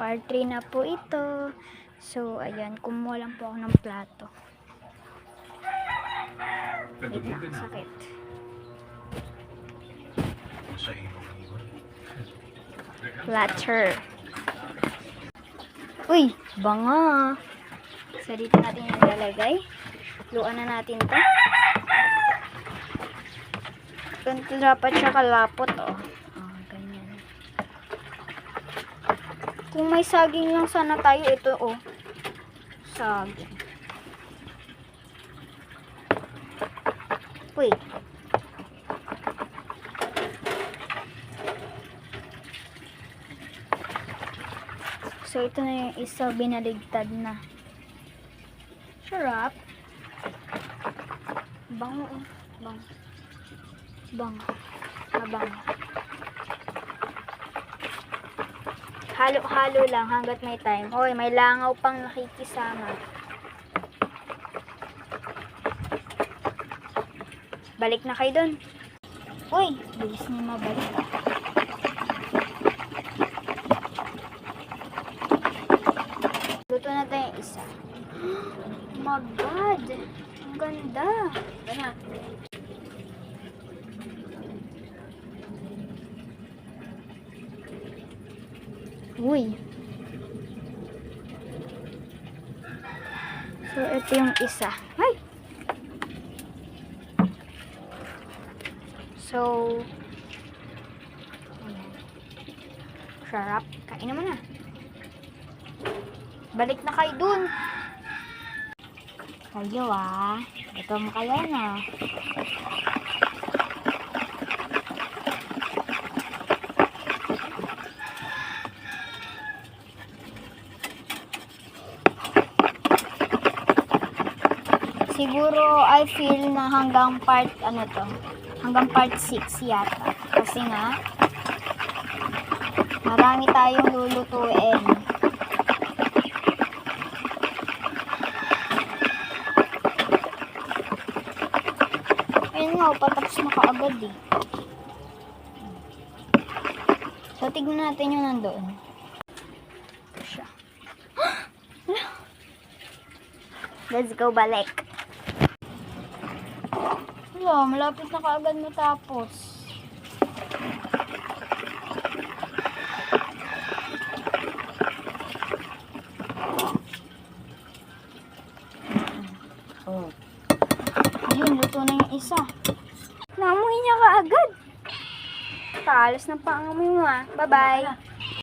Part 3 na po ito. So, ayan. Kumuha lang po ako ng plato. Wait lang, sakit. Platter. Uy, banga. So, dito natin yung ilalagay. Luan na natin to. Ganito dapat siya kalapot, oh. Oh, ganyan. Kung may saging lang sana tayo, ito, oh. Saging. Wait. So, ito na yung isa, binaligtad na. Sarap. Bango, oh. Bango. Bango. Mabango. Halo-halo lang hanggat may time. Hoy, may langaw pang nakikisama. Balik na kayo dun. Uy, bilis niya mabalik. Luto na tayo yung isa. Oh my God! Ang ganda! Gana. Uy! So, ito yung isa. Ay! So, ayan. Sarap. Kain naman na. Balik na kayo dun. Kayo ito mo kayo na. Siguro I feel na hanggang part hanggang part 6 yata. Kasi nga marami tayong lulutuin. Ayun nga, patapos na kaagad eh. So, tignan natin yung nandoon. Ito siya. Let's go balik. Wala, malapit na kaagad matapos. Oh. Ayun, luto na yung isa. Namuhin niya kaagad. Talas na pangamoy mo Bye-bye.